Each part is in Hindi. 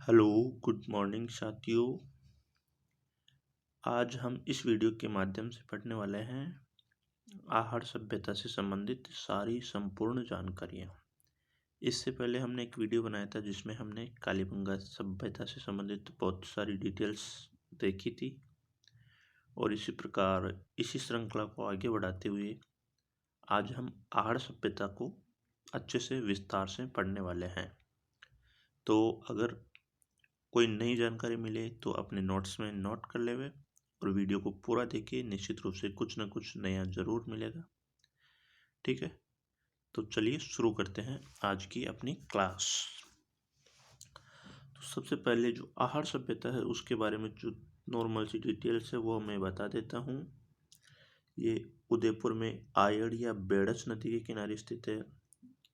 हेलो, गुड मॉर्निंग साथियों। आज हम इस वीडियो के माध्यम से पढ़ने वाले हैं आहार सभ्यता से संबंधित सारी संपूर्ण जानकारियाँ। इससे पहले हमने एक वीडियो बनाया था जिसमें हमने कालीबंगा सभ्यता से संबंधित बहुत सारी डिटेल्स देखी थी और इसी प्रकार इसी श्रृंखला को आगे बढ़ाते हुए आज हम आहार सभ्यता को अच्छे से विस्तार से पढ़ने वाले हैं। तो अगर कोई नई जानकारी मिले तो अपने नोट्स में नोट कर लेवे और वीडियो को पूरा देखिए, निश्चित रूप से कुछ ना कुछ नया जरूर मिलेगा। ठीक है, तो चलिए शुरू करते हैं आज की अपनी क्लास। तो सबसे पहले जो आहार सभ्यता है उसके बारे में जो नॉर्मल सी डिटेल्स है वो मैं बता देता हूँ। ये उदयपुर में आयड़ या बेड़च नदी के किनारे स्थित है।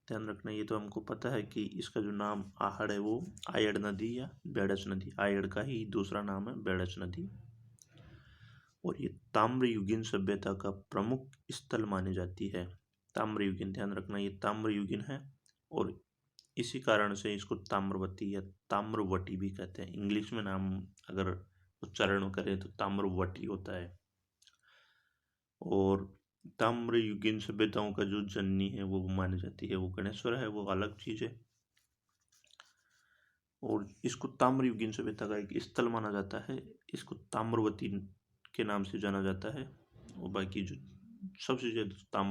ध्यान रखना, ये तो हमको पता है कि इसका जो नाम आहड़ है वो आयड़ नदी या बेड़च नदी, आयड़ का ही दूसरा नाम है बेड़च नदी। और ये ताम्रयुगीन सभ्यता का प्रमुख स्थल मानी जाती है। ताम्रयुगीन, ध्यान रखना ये ताम्रयुगीन है और इसी कारण से इसको ताम्रवती या ताम्रवटी भी कहते हैं। इंग्लिश में नाम अगर उच्चारण करें तो ताम्रवटी होता है। और ताम्रयुगीन सभ्यताओं का जो जननी है वो मानी जाती है वो गणेश्वर है, वो अलग चीज है। और इसको ताम्रयुगीन सभ्यता का एक स्थल माना जाता है। इसको ताम्रवती के नाम से जाना जाता है। और बाकी जो सबसे ज्यादा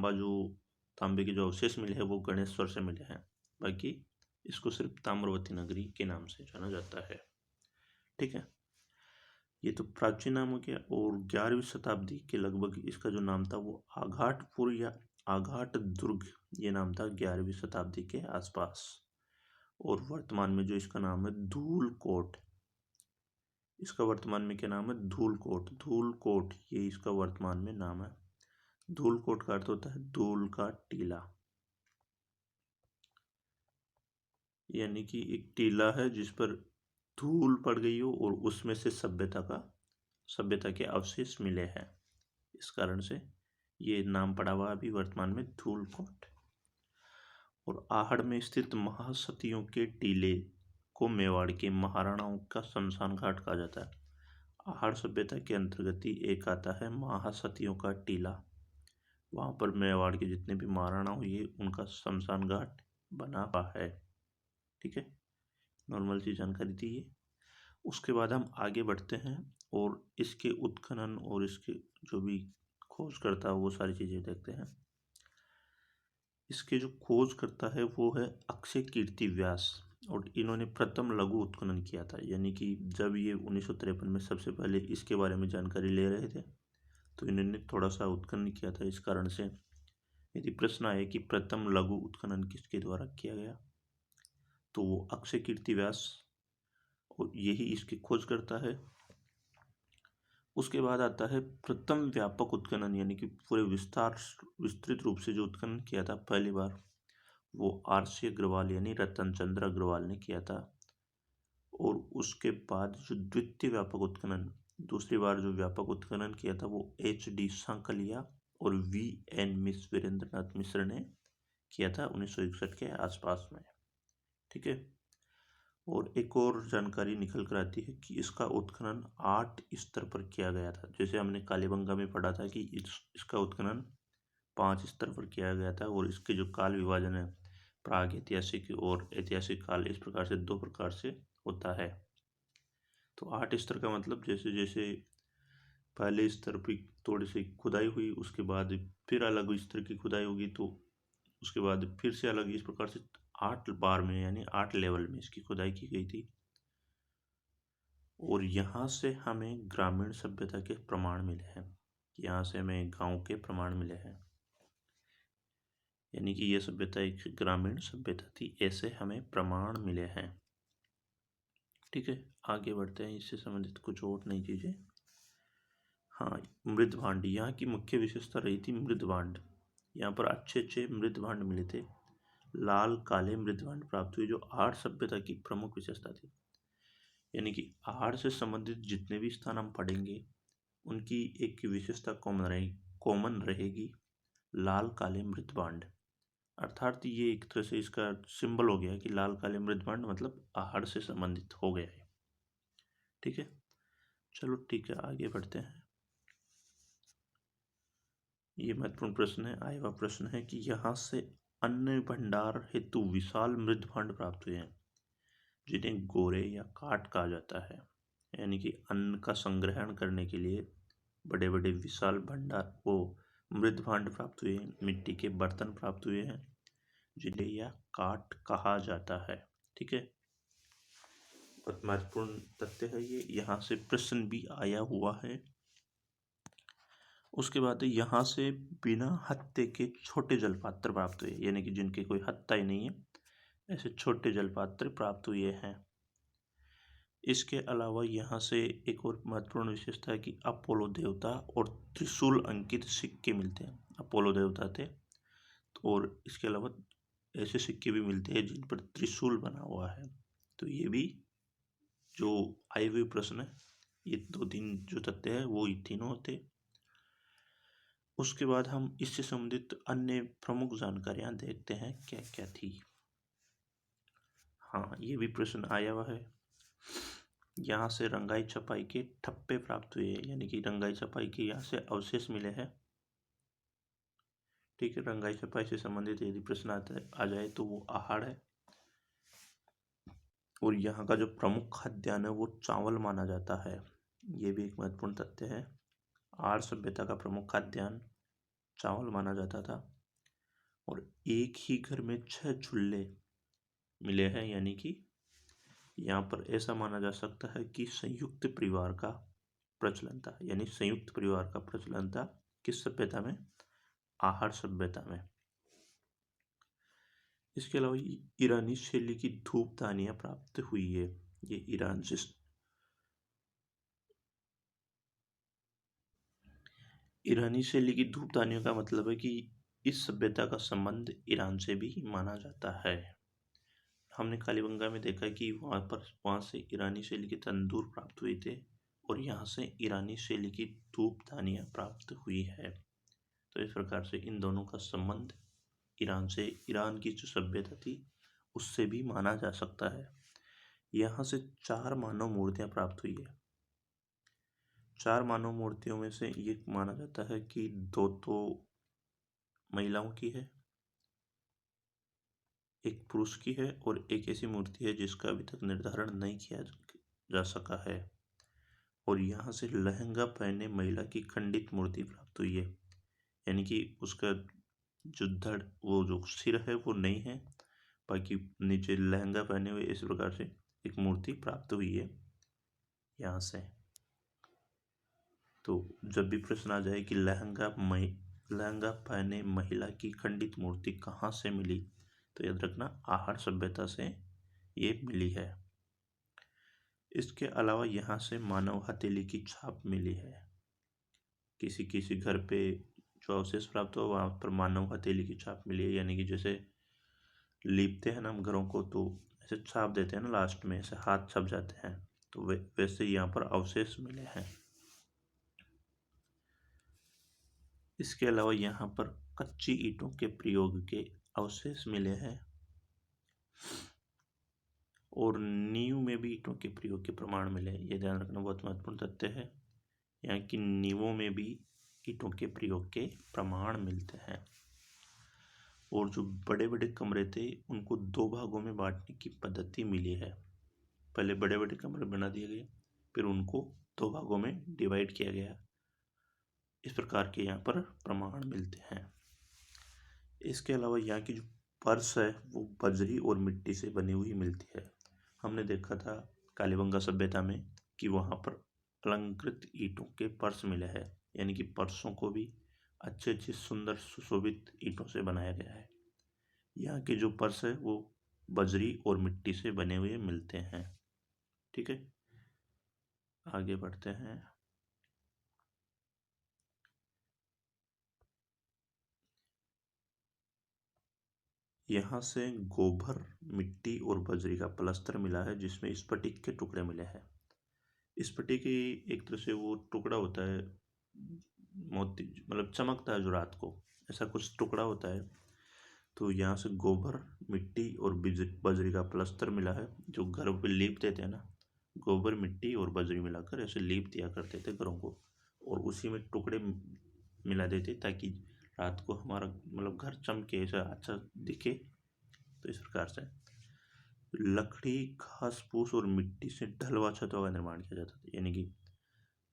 तांबे के जो अवशेष मिले हैं वो गणेश्वर से मिले हैं। बाकी इसको सिर्फ ताम्रवती नगरी के नाम से जाना जाता है। ठीक है, ये तो प्राचीन नाम हो गया। और 11वीं शताब्दी के लगभग इसका जो नाम था वो आघाटपुर या आघाट दुर्ग, ये नाम था 11वीं शताब्दी के आसपास। और वर्तमान में जो इसका नाम है धूलकोट, इसका वर्तमान में क्या नाम है? धूलकोट। धूलकोट ये इसका वर्तमान में नाम है। धूलकोट का अर्थ होता है धूल का टीला, यानी कि एक टीला है जिस पर धूल पड़ गई हो और उसमें से सभ्यता के अवशेष मिले हैं। इस कारण से ये नाम पड़ा हुआ अभी वर्तमान में धूलकोट। और आहड़ में स्थित महासतियों के टीले को मेवाड़ के महाराणाओं का शमशान घाट कहा जाता है। आहड़ सभ्यता के अंतर्गत ही एक आता है महासतियों का टीला। वहां पर मेवाड़ के जितने भी महाराणा हुए उनका शमशान घाट बना हुआ है। ठीक है, नॉर्मल सी जानकारी थी ये। उसके बाद हम आगे बढ़ते हैं और इसके उत्खनन और इसके जो भी खोज करता है वो सारी चीजें देखते हैं। इसके जो खोज करता है वो है अक्षय कीर्ति व्यास। और इन्होंने प्रथम लघु उत्खनन किया था, यानी कि जब ये 1953 में सबसे पहले इसके बारे में जानकारी ले रहे थे तो इन्होंने थोड़ा सा उत्खनन किया था। इस कारण से यदि प्रश्न आए कि प्रथम लघु उत्खनन किसके द्वारा किया गया तो वो अक्षय कीर्ति व्यास, और यही इसकी खोज करता है। उसके बाद आता है प्रथम व्यापक उत्खनन, यानी कि पूरे विस्तृत रूप से जो उत्खनन किया था पहली बार वो आरसी अग्रवाल यानी रतन चंद्र अग्रवाल ने किया था। और उसके बाद जो द्वितीय व्यापक उत्खनन, दूसरी बार जो व्यापक उत्खनन किया था वो HD सांकलिया और VN वीरेंद्रनाथ मिश्र ने किया था 1961 के आसपास में। ठीक है, और एक और जानकारी निकल कर आती है कि इसका उत्खनन 8 स्तर पर किया गया था। जैसे हमने कालीबंगा में पढ़ा था कि इसका उत्खनन 5 स्तर पर किया गया था। और इसके जो काल विभाजन है प्राग ऐतिहासिक और ऐतिहासिक काल, इस प्रकार से 2 प्रकार से होता है। तो 8 स्तर का मतलब जैसे जैसे पहले स्तर पर थोड़ी सी खुदाई हुई, उसके बाद फिर अलग स्तर की खुदाई होगी, तो उसके बाद फिर से अलग, इस प्रकार से 8 बार में यानी 8 लेवल में इसकी खुदाई की गई थी। और यहाँ से हमें ग्रामीण सभ्यता के प्रमाण मिले हैं, यहाँ से हमें गांव के प्रमाण मिले हैं, यानी कि यह सभ्यता एक ग्रामीण सभ्यता थी, ऐसे हमें प्रमाण मिले हैं। ठीक है, आगे बढ़ते हैं, इससे संबंधित कुछ और नई चीजें। हाँ, मृदभांड, यहाँ की मुख्य विशेषता रही थी मृदभांड। यहाँ पर अच्छे मृदभांड मिले थे, लाल काले मृदभांड प्राप्त हुए, जो आहड़ सभ्यता की प्रमुख विशेषता थी। यानी कि आहड़ से संबंधित जितने भी स्थान हम पढ़ेंगे उनकी एक विशेषता कॉमन रहेगी, लाल काले मृदभांड। अर्थात ये एक तरह से इसका सिंबल हो गया कि लाल काले मृदभांड मतलब आहड़ से संबंधित हो गया है। ठीक है, चलो ठीक है, आगे बढ़ते हैं। ये महत्वपूर्ण प्रश्न है, आया हुआ प्रश्न है कि यहाँ से अन्न भंडार हेतु विशाल मृदभांड प्राप्त हुए हैं जिन्हें गोरे या काट कहा जाता है। यानी कि अन्न का संग्रहण करने के लिए बड़े बड़े विशाल भंडार वो मृदभांड प्राप्त हुए हैं, मिट्टी के बर्तन प्राप्त हुए हैं जिन्हें या काट कहा जाता है। ठीक है, बहुत महत्वपूर्ण तथ्य है ये, यहाँ से प्रश्न भी आया हुआ है। उसके बाद यहाँ से बिना हत्ते के छोटे जलपात्र प्राप्त हुए, यानी कि जिनके कोई हत्ता ही नहीं है, ऐसे छोटे जलपात्र प्राप्त हुए हैं। इसके अलावा यहाँ से एक और महत्वपूर्ण विशेषता है कि अपोलो देवता और त्रिशूल अंकित सिक्के मिलते हैं। अपोलो देवता थे, और इसके अलावा ऐसे सिक्के भी मिलते हैं जिन पर त्रिशूल बना हुआ है। तो ये भी जो आए हुए प्रश्न है, ये दो तीन जो तथ्य है वो तीनों होते। उसके बाद हम इससे संबंधित अन्य प्रमुख जानकारियां देखते हैं क्या क्या थी। हाँ, ये भी प्रश्न आया हुआ है। यहाँ से रंगाई छपाई के ठप्पे प्राप्त हुए, यानी कि रंगाई छपाई के यहाँ से अवशेष मिले हैं। ठीक है, रंगाई छपाई से संबंधित यदि प्रश्न आ जाए तो वो आहड़ है। और यहाँ का जो प्रमुख खाद्यान्न है वो चावल माना जाता है, ये भी एक महत्वपूर्ण तथ्य है। आर्य सभ्यता का प्रमुख खाद्यान्न चावल माना जाता था। और एक ही घर में 6 चूल्हे मिले हैं, यानी कि यहाँ पर ऐसा माना जा सकता है कि संयुक्त परिवार का प्रचलन था, यानी संयुक्त परिवार का प्रचलन था। किस सभ्यता में? आहड़ सभ्यता में। इसके अलावा ईरानी शैली की धूपदानियां प्राप्त हुई है। ये ईरान से ईरानी शैली की धूपदानियों का मतलब है कि इस सभ्यता का संबंध ईरान से भी माना जाता है। हमने कालीबंगा में देखा कि वहाँ से ईरानी शैली के तंदूर प्राप्त हुए थे, और यहाँ से ईरानी शैली की धूपदानियां प्राप्त हुई है। तो इस प्रकार से इन दोनों का संबंध ईरान से, ईरान की जो सभ्यता थी उससे भी माना जा सकता है। यहाँ से 4 मानव मूर्तियां प्राप्त हुई है। 4 मानव मूर्तियों में से ये माना जाता है कि 2 तो महिलाओं की है, एक पुरुष की है, और एक ऐसी मूर्ति है जिसका अभी तक निर्धारण नहीं किया जा सका है। और यहाँ से लहंगा पहने महिला की खंडित मूर्ति प्राप्त हुई है, यानी कि उसका जो धड़, वो जो सिर है वो नहीं है, बाकी नीचे लहंगा पहने हुए इस प्रकार से एक मूर्ति प्राप्त हुई है यहाँ से। तो जब भी प्रश्न आ जाए कि लहंगा पहने महिला की खंडित मूर्ति कहाँ से मिली, तो याद रखना आहड़ सभ्यता से ये मिली है। इसके अलावा यहाँ से मानव हथेली की छाप मिली है। किसी किसी घर पे जो अवशेष प्राप्त हुआ वहाँ पर मानव हथेली की छाप मिली है, यानी कि जैसे लीपते हैं ना हम घरों को, तो ऐसे छाप देते हैं ना, लास्ट में ऐसे हाथ छप जाते हैं, तो वैसे यहाँ पर अवशेष मिले हैं। इसके अलावा यहाँ पर कच्ची ईंटों के प्रयोग के अवशेष मिले हैं, और नींव में भी ईंटों के प्रयोग के प्रमाण मिले हैं। ये ध्यान रखना बहुत महत्वपूर्ण तथ्य है। यहाँ की नींवों में भी ईंटों के प्रयोग के प्रमाण मिलते हैं। और जो बड़े बड़े कमरे थे उनको 2 भागों में बांटने की पद्धति मिली है। पहले बड़े बड़े कमरे बना दिए गए, फिर उनको 2 भागों में डिवाइड किया गया। इस प्रकार के यहाँ पर प्रमाण मिलते हैं। इसके अलावा यहाँ की जो फर्श है वो बजरी और मिट्टी से बनी हुई मिलती है। हमने देखा था कालीबंगा सभ्यता में कि वहाँ पर अलंकृत ईंटों के फर्श मिले हैं, यानी कि फर्शों को भी अच्छे अच्छे सुंदर सुशोभित ईंटों से बनाया गया है। यहाँ के जो फर्श है वो बजरी और मिट्टी से बने हुए मिलते हैं। ठीक है, आगे बढ़ते हैं। यहाँ से गोबर, मिट्टी और बजरी का प्लस्तर मिला है जिसमें स्फटिक के टुकड़े मिले हैं। स्फटिक की एक तरह से वो टुकड़ा होता है, मोती मतलब चमकता है जो रात को, ऐसा कुछ टुकड़ा होता है। तो यहाँ से गोबर, मिट्टी और बजरी का प्लस्तर मिला है, जो घरों पे लीप देते हैं ना, गोबर, मिट्टी और बजरी मिलाकर ऐसे लीप दिया करते थे घरों को, और उसी में टुकड़े मिला देते ताकि रात को हमारा मतलब घर चमके, ऐसा अच्छा दिखे। तो इस प्रकार से लकड़ी, घास फूस और मिट्टी से ढलवा छतों का निर्माण किया जाता था, यानी कि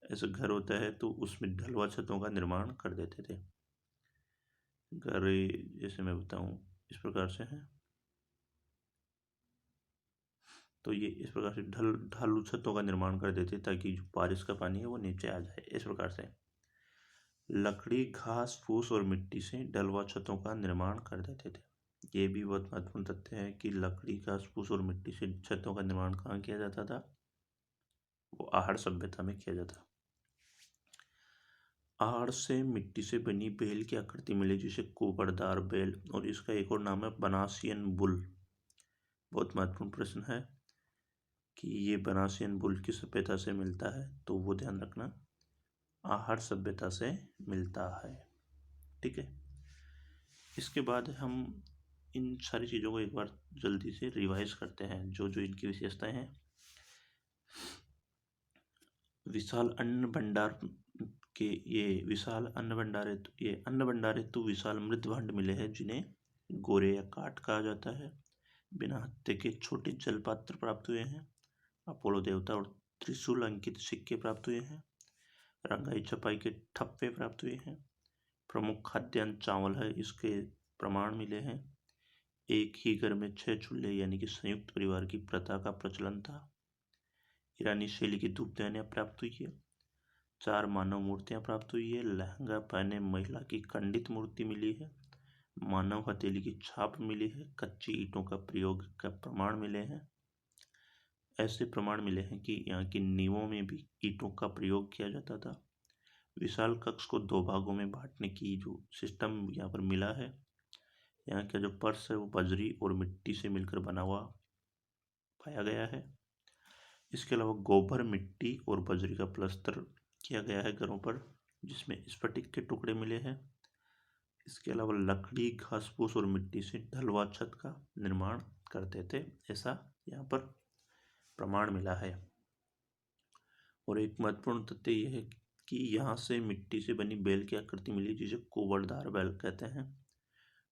ऐसा घर होता है तो उसमें ढलवा छतों का निर्माण कर देते थे। घर जैसे मैं बताऊं इस प्रकार से है, तो ये इस प्रकार से ढालू छतों का निर्माण कर देते ताकि जो बारिश का पानी है वो नीचे आ जाए। इस प्रकार से लकड़ी, घास फूस और मिट्टी से ढलवा छतों का निर्माण कर देते थे। ये भी बहुत महत्वपूर्ण तथ्य है कि लकड़ी, घास फूस और मिट्टी से छतों का निर्माण कहाँ किया जाता था, वो आहड़ सभ्यता में किया जाता। आहड़ से मिट्टी से बनी बेल की आकृति मिली, जिसे कुबड़दार बेल, और इसका एक और नाम है बनासियन बुल। बहुत महत्वपूर्ण प्रश्न है कि ये बनासियन बुल किस सभ्यता से मिलता है, तो वो ध्यान रखना, आहड़ सभ्यता से मिलता है। ठीक है, इसके बाद हम इन सारी चीज़ों को एक बार जल्दी से रिवाइज करते हैं, जो जो इनकी विशेषताएं हैं। विशाल अन्न भंडार के ये विशाल अन्न भंडार हेतु विशाल मृत भांड मिले हैं, जिन्हें गोरे या काट कहा जाता है। बिना हत्थे के छोटे जलपात्र प्राप्त हुए हैं। अपोलो देवता और त्रिशूल अंकित सिक्के प्राप्त हुए हैं। रंगाई छपाई के ठप्पे प्राप्त हुए हैं। प्रमुख खाद्यान्न चावल है, इसके प्रमाण मिले हैं। एक ही घर में 6 चूल्हे यानी कि संयुक्त परिवार की प्रथा का प्रचलन था। ईरानी शैली की धूपदानियां प्राप्त हुई है। 4 मानव मूर्तियां प्राप्त हुई है। लहंगा पहने महिला की खंडित मूर्ति मिली है। मानव हथेली की छाप मिली है। कच्ची ईंटों का प्रयोग का प्रमाण मिले हैं। ऐसे प्रमाण मिले हैं कि यहाँ की नींवों में भी ईंटों का प्रयोग किया जाता था। विशाल कक्ष को 2 भागों में बांटने की जो सिस्टम यहाँ पर मिला है। यहाँ का जो फर्श है वो बजरी और मिट्टी से मिलकर बना हुआ पाया गया है। इसके अलावा गोबर, मिट्टी और बजरी का प्लस्तर किया गया है घरों पर, जिसमें स्फटिक के टुकड़े मिले हैं। इसके अलावा लकड़ी, घास फूस और मिट्टी से ढलवा छत का निर्माण करते थे, ऐसा यहाँ पर प्रमाण मिला है। और एक महत्वपूर्ण तथ्य यह है कि यहाँ से मिट्टी से बनी बेल की आकृति मिली, जिसे कुबड़दार बेल कहते हैं,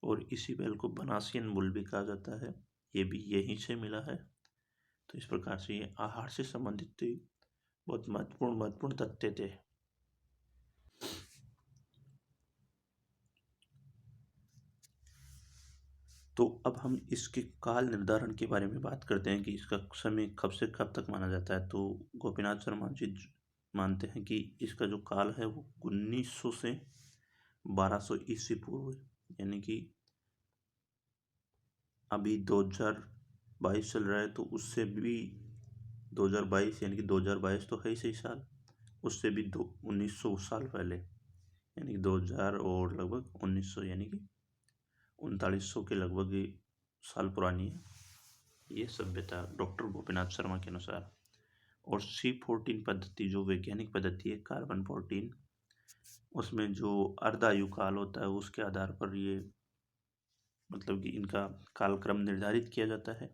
और इसी बेल को बनासियन बुल भी कहा जाता है। ये भी यहीं से मिला है। तो इस प्रकार से ये आहार से संबंधित बहुत महत्वपूर्ण तथ्य थे। तो अब हम इसके काल निर्धारण के बारे में बात करते हैं कि इसका समय कब से कब तक माना जाता है। तो गोपीनाथ शर्मा जी मानते हैं कि इसका जो काल है वो 1900 से 1200 ईस्वी पूर्व, यानी कि अभी 2022 चल रहा है, तो उससे भी 2022 यानी कि 2022 तो है ही सही साल, उससे भी 1900 साल पहले, यानी कि 2000 और लगभग 1900 यानी कि 3900 के लगभग साल पुरानी है ये सभ्यता, डॉक्टर गोपीनाथ शर्मा के अनुसार। और C14 पद्धति जो वैज्ञानिक पद्धति है, कार्बन 14, उसमें जो अर्धायु काल होता है उसके आधार पर ये मतलब कि इनका कालक्रम निर्धारित किया जाता है।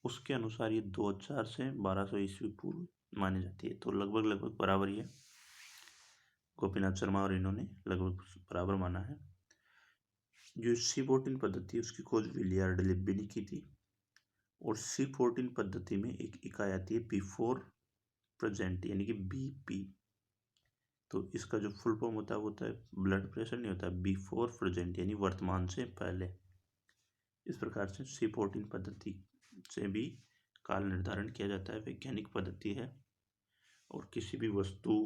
उसके अनुसार ये 2000 से 1200 ईस्वी पूर्व मानी जाती है। तो लगभग बराबर ही है, गोपीनाथ शर्मा और इन्होंने लगभग बराबर माना है। जो C14 पद्धति उसकी खोज विलियर्ड लिब्बे ने की थी। और C14 पद्धति में एक इकाई आती है बिफोर प्रेजेंट, यानी कि BP। तो इसका जो फुल फॉर्म होता है ब्लड प्रेशर नहीं होता, बिफोर प्रेजेंट यानी वर्तमान से पहले। इस प्रकार से C14 पद्धति से भी काल निर्धारण किया जाता है, वैज्ञानिक पद्धति है। और किसी भी वस्तु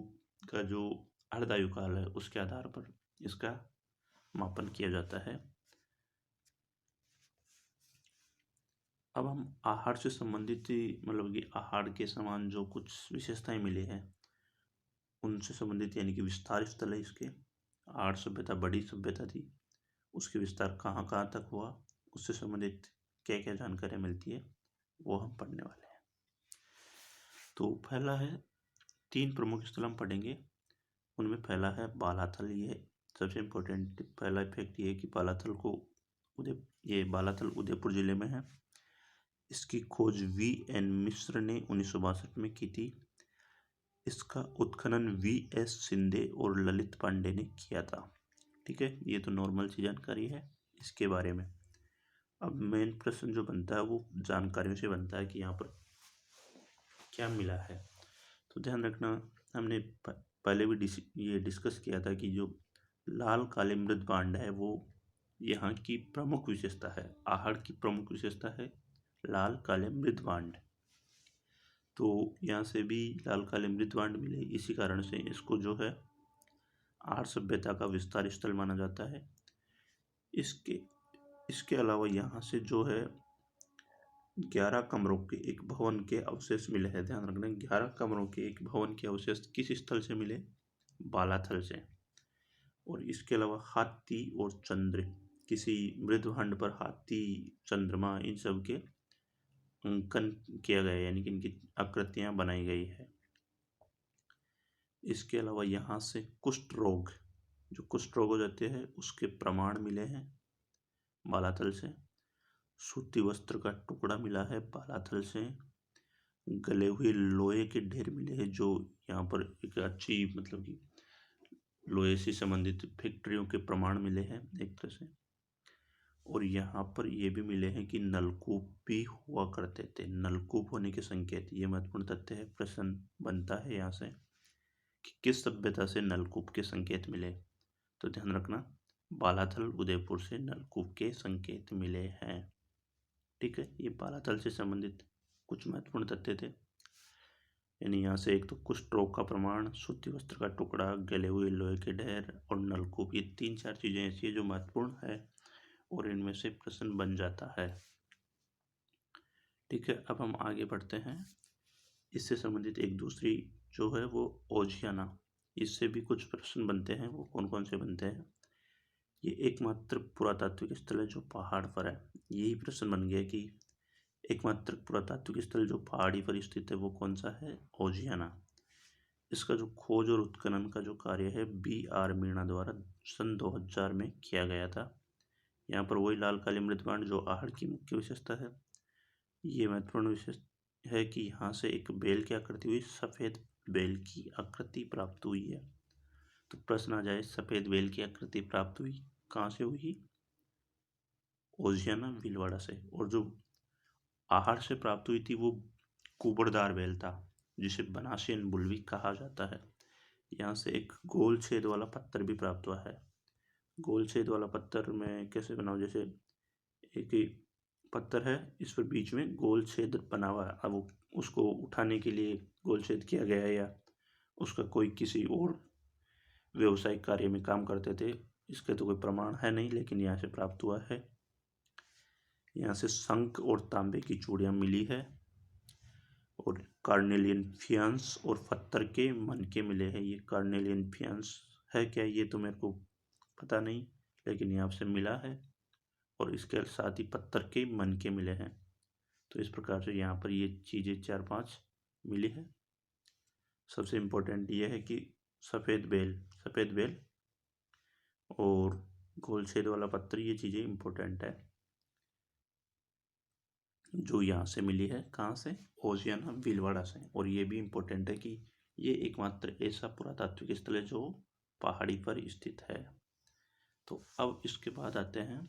का जो अर्धायु काल है उसके आधार पर इसका मापन किया जाता है। अब हम आहार से संबंधित मतलब कि आहार के समान जो कुछ विशेषताएं मिली हैं उनसे संबंधित, यानी कि विस्तार स्थल है इसके। आहार सभ्यता बड़ी सभ्यता थी, उसके विस्तार कहाँ कहाँ तक हुआ, उससे संबंधित क्या क्या जानकारियाँ मिलती है वो हम पढ़ने वाले हैं। तो पहला है 3 प्रमुख स्थल हम पढ़ेंगे। उनमें पहला है बालाथल। ये सबसे इम्पोर्टेंट पहला फैक्ट ये है कि बालाथल को ये बालाथल उदयपुर जिले में है। इसकी खोज V.N. मिश्र ने 1962 में की थी। इसका उत्खनन V.S. शिंदे और ललित पांडे ने किया था। ठीक है, ये तो नॉर्मल सी जानकारी है इसके बारे में। अब मेन प्रश्न जो बनता है वो जानकारियों से बनता है कि यहाँ पर क्या मिला है। तो ध्यान रखना, हमने पहले भी ये डिस्कस किया था कि जो लाल काले मृद पांड है वो यहाँ की प्रमुख विशेषता है। आहड़ की प्रमुख विशेषता है लाल काले मृद पांड। तो यहाँ से भी लाल काले मृद पांड मिले, इसी कारण से इसको जो है आहड़ सभ्यता का विस्तार स्थल माना जाता है। इसके अलावा यहाँ से जो है 11 कमरों के एक भवन के अवशेष मिले हैं। ध्यान रखना, 11 कमरों के एक भवन के अवशेष किस स्थल से मिले? बालाथल से। और इसके अलावा हाथी और चंद्र, किसी मृदभांड पर हाथी चंद्रमा इन सब के अंकन किया गया, यानी कि इनकी आकृतियां बनाई गई है। इसके अलावा यहाँ से कुष्ठ रोग, जो कुष्ठ रोग हो जाते हैं उसके प्रमाण मिले हैं बालाथल से। सूती वस्त्र का टुकड़ा मिला है बालाथल से। गले हुए लोहे के ढेर मिले हैं, जो यहाँ पर एक अच्छी मतलब कि लोहे से संबंधित फैक्ट्रियों के प्रमाण मिले हैं एक तरह से। और यहाँ पर ये भी मिले हैं कि नलकूप भी हुआ करते थे। नलकूप होने के संकेत, ये महत्वपूर्ण तथ्य है। प्रश्न बनता है यहाँ से कि किस सभ्यता से नलकूप के संकेत मिले। तो ध्यान रखना, बालाथल उदयपुर से नलकूप के संकेत मिले हैं। ठीक है, ये बालाथल से संबंधित कुछ महत्वपूर्ण तथ्य थे। यानी यहाँ से एक तो कुष्ठ रोग का प्रमाण, सूती वस्त्र का टुकड़ा, गले हुए लोहे के ढेर और नलकूप, ये 3-4 चीजें ऐसी है जो महत्वपूर्ण है और इनमें से प्रश्न बन जाता है। ठीक है, अब हम आगे बढ़ते हैं। इससे संबंधित एक दूसरी जो है वो ओजियाना, इससे भी कुछ प्रश्न बनते हैं। वो कौन कौन से बनते हैं? ये एकमात्र पुरातात्विक स्थल है जो पहाड़ पर है। यही प्रश्न बन गया कि एकमात्र पुरातात्विक स्थल जो पहाड़ी पर स्थित है वो कौन सा है? ओजियाना। इसका जो खोज और उत्खनन का जो कार्य है B.R. मीणा द्वारा सन 2000 में किया गया था। यहाँ पर वही लाल काली मृदपांड जो आहड़ की मुख्य विशेषता है। ये महत्वपूर्ण विशेष है कि यहाँ से एक बेल की आकृति हुई, सफेद बेल की आकृति प्राप्त हुई है। तो प्रश्न आ जाए, सफेद बेल की आकृति प्राप्त हुई कहाँ से हुई? ओजियाना भीलवाड़ा से। और जो आहड़ से प्राप्त हुई थी वो कुबड़दार बेल था, जिसे बनासियन बुल्वी कहा जाता है। यहाँ से एक गोल छेद वाला पत्थर भी प्राप्त हुआ है। गोल छेद वाला पत्थर में कैसे बनाओ? जैसे एक पत्थर है, इस पर बीच में गोल छेद बना हुआ है। अब उसको उठाने के लिए गोल छेद किया गया है, या उसका कोई किसी और व्यवसायिक कार्य में काम करते थे, इसके तो कोई प्रमाण है नहीं, लेकिन यहाँ से प्राप्त हुआ है। यहाँ से शंख और तांबे की चूड़ियाँ मिली है। और कार्नेलियन फियांस और पत्थर के मनके मिले हैं। ये कार्नेलियन फियांस है क्या, ये तो मेरे को पता नहीं, लेकिन यहाँ से मिला है। और इसके साथ ही पत्थर के मनके मिले हैं। तो इस प्रकार से यहाँ पर ये चीज़ें 4-5 मिली है। सबसे इम्पोर्टेंट ये है कि सफ़ेद बेल और गोल छेद वाला पत्थर, ये चीज़ें इम्पोर्टेंट है जो यहाँ से मिली है। कहाँ से? ओजियाना भीलवाड़ा से। और ये भी इम्पोर्टेंट है कि ये एकमात्र ऐसा पुरातात्विक स्थल है जो पहाड़ी पर स्थित है। तो अब इसके बाद आते हैं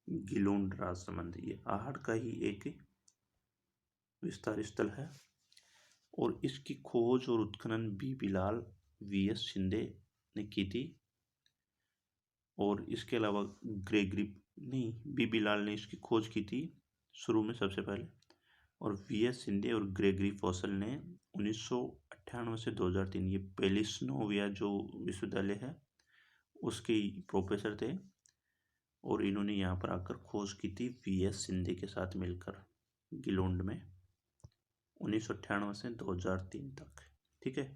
गिलोंड राजसमंद। ये आहड़ का ही एक विस्तार स्थल है और इसकी खोज और उत्खनन B. बिलाल V.S. शिंदे ने की थी। और इसके अलावा B. बिलाल ने इसकी खोज की थी शुरू में सबसे पहले, और V.S. शिंदे और ग्रेगरी फॉसल ने 1998 से 2003, ये पेलिस्नोविया जो विश्वविद्यालय है उसके प्रोफेसर थे, और इन्होंने यहाँ पर आकर खोज की थी V.S. शिंदे के साथ मिलकर गिलोंड में 1998 से 2003 तक। ठीक है,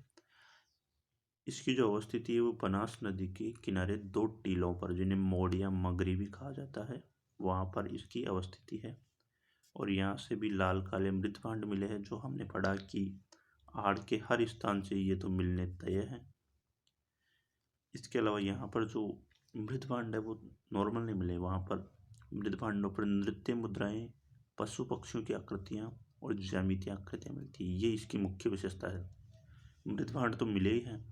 इसकी जो अवस्थिति है वो बनास नदी के किनारे 2 टीलों पर, जिन्हें मोड़ या मगरी भी कहा जाता है, वहाँ पर इसकी अवस्थिति है। और यहाँ से भी लाल काले मृदभांड मिले हैं, जो हमने पढ़ा कि आहड़ के हर स्थान से ये तो मिलने तय है। इसके अलावा यहाँ पर जो मृदभांड है वो नॉर्मल नहीं मिले, वहाँ पर मृत भांडों पर नृत्य मुद्राएं, पशु पक्षियों की आकृतियां और ज्यामितीय आकृतियां मिलती है। ये इसकी मुख्य विशेषता है। मृत भांड तो मिले ही हैं,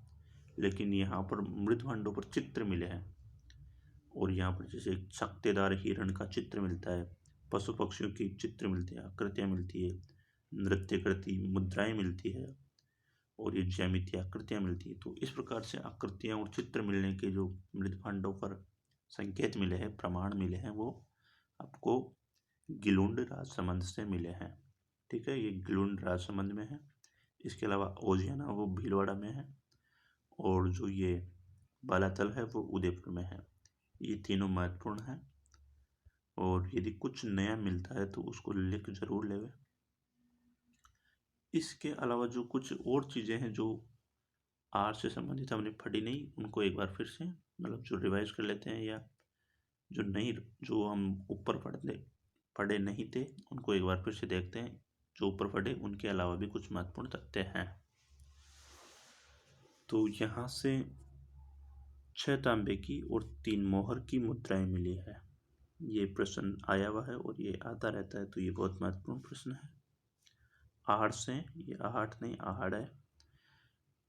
लेकिन यहाँ पर मृत भांडों पर चित्र मिले हैं। और यहाँ पर जैसे एक चकतेदार हिरण का चित्र मिलता है, पशु पक्षियों की चित्र मिलते हैं, आकृतियां मिलती है, नृत्य करती मुद्राएं मिलती है और ये ज्यामितीय आकृतियां मिलती है। तो इस प्रकार से आकृतियां और चित्र मिलने के जो मृत भांडों पर संकेत मिले हैं, प्रमाण मिले हैं, वो आपको गिलुंड राजसमंद से मिले हैं। ठीक है, ये गिलुंड राजसमंद में है। इसके अलावा ओजियाना वो भीलवाड़ा में है, और जो ये बालातल है वो उदयपुर में है। ये तीनों महत्वपूर्ण हैं, और यदि कुछ नया मिलता है तो उसको लिख जरूर लेवे। इसके अलावा जो कुछ और चीज़ें हैं जो आर से संबंधित हमने पढ़ी नहीं, उनको एक बार फिर से मतलब जो रिवाइज कर लेते हैं, या जो नहीं, जो हम ऊपर पढ़े नहीं थे उनको एक बार फिर से देखते हैं। जो ऊपर पढ़े उनके अलावा भी कुछ महत्वपूर्ण तथ्य हैं। तो यहाँ से 6 तांबे की और 3 मोहर की मुद्राएं मिली है। ये प्रश्न आया हुआ है और ये आता रहता है, तो ये बहुत महत्वपूर्ण प्रश्न है। आहड़ से, ये आहट नहीं आहड़ है,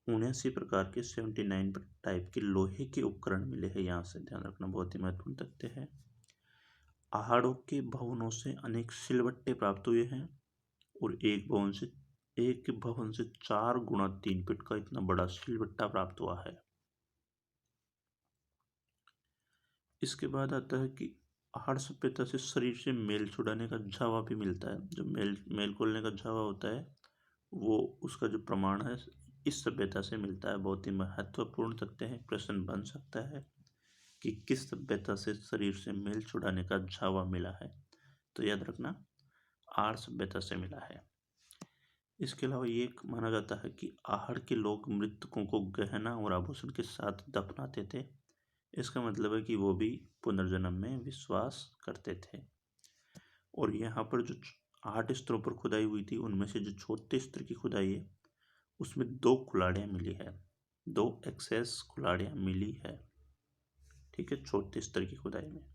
79 प्रकार के 79 टाइप के लोहे के उपकरण मिले हैं। यहाँ से ध्यान रखना, बहुत ही महत्वपूर्ण तथ्य है। आहड़ों के भवनों से अनेक सिलवट्टे प्राप्त हुए हैं, और एक भवन से 4 गुणा 3 फीट का इतना बड़ा सिलवट्टा प्राप्त हुआ है। इसके बाद आता है कि आहड़ सभ्यता से शरीर से मेल छुड़ाने का झावा भी मिलता है। जो मेल खोलने का झावा होता है, वो उसका जो प्रमाण है इस सभ्यता से मिलता है। बहुत ही महत्वपूर्ण तथ्य है। प्रश्न बन सकता है कि किस सभ्यता से शरीर से मेल छुड़ाने का झावा मिला है, तो याद रखना आहड़ सभ्यता से मिला है। इसके अलावा ये माना जाता है कि आहड़ के लोग मृतकों को गहना और आभूषण के साथ दफनाते थे। इसका मतलब है कि वो भी पुनर्जन्म में विश्वास करते थे। और यहाँ पर जो 8 स्तरों पर खुदाई हुई थी, उनमें से जो छोटे स्तर की खुदाई है उसमें 2 कुल्हाड़ियाँ मिली है, 2 एक्सेस कुल्हाड़ियाँ मिली है। ठीक है, छोटे स्तर की खुदाई में।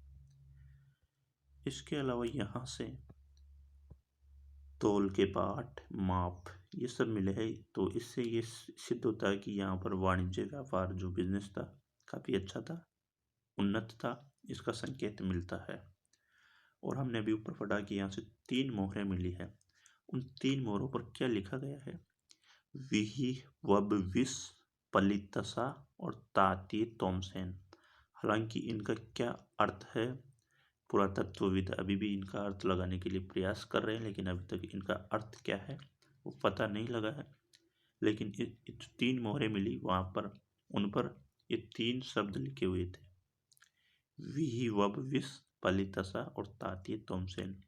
इसके अलावा यहाँ से तौल के पाठ, माप, ये सब मिले हैं। तो इससे ये सिद्ध होता है कि यहाँ पर वाणिज्य व्यापार जो बिजनेस था काफ़ी अच्छा था, उन्नत था, इसका संकेत मिलता है। और हमने अभी ऊपर पढ़ा कि यहाँ से 3 मोहरें मिली है। उन 3 मोहरों पर क्या लिखा गया है? विहि वब विस पलितसा और ताती तोमसेन। हालांकि इनका क्या अर्थ है, पुरातत्वविद अभी भी इनका अर्थ लगाने के लिए प्रयास कर रहे हैं, लेकिन अभी तक इनका अर्थ क्या है वो पता नहीं लगा है। लेकिन 3 मोहरें मिली वहाँ पर, उन पर ये 3 शब्द लिखे हुए थे, विहि वब विस पलितसा और ताती तोमसेन।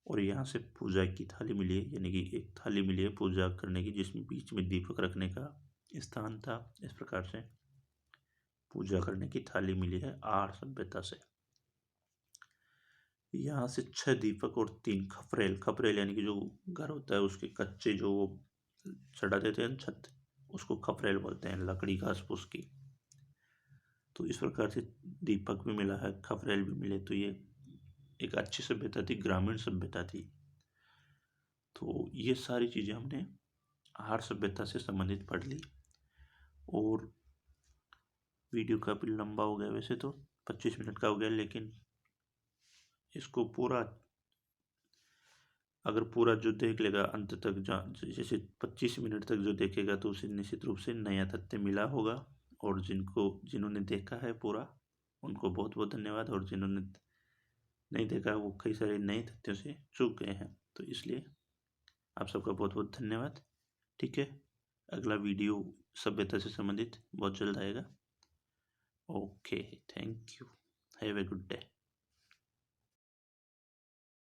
और यहाँ से पूजा की थाली मिली है, यानी कि एक थाली मिली है पूजा करने की, जिसमें बीच में दीपक रखने का स्थान था। इस प्रकार से पूजा करने की थाली मिली है आहड़ सभ्यता से। यहाँ से 6 दीपक और 3 खपरेल यानी कि जो घर होता है उसके कच्चे जो चढ़ा देते हैं छत, उसको खपरेल बोलते हैं, लकड़ी घास फूस की। तो इस प्रकार से दीपक भी मिला है, खपरेल भी मिले। तो ये एक अच्छी सभ्यता थी, ग्रामीण सभ्यता थी। तो ये सारी चीज़ें हमने आहड़ सभ्यता से संबंधित पढ़ ली। और वीडियो काफ़ी लंबा हो गया, वैसे तो 25 मिनट का हो गया, लेकिन इसको पूरा अगर पूरा जो देख लेगा अंत तक, जैसे 25 मिनट तक जो देखेगा, तो उसे निश्चित रूप से नया तथ्य मिला होगा। और जिन्होंने देखा है पूरा, उनको बहुत बहुत धन्यवाद। और जिन्होंने नहीं देखा, वो कई सारे नए तथ्यों से चूक गए हैं, तो इसलिए आप सबका बहुत बहुत धन्यवाद। ठीक है, अगला वीडियो सभ्यता से संबंधित बहुत जल्द आएगा। Okay, thank you, have a good day.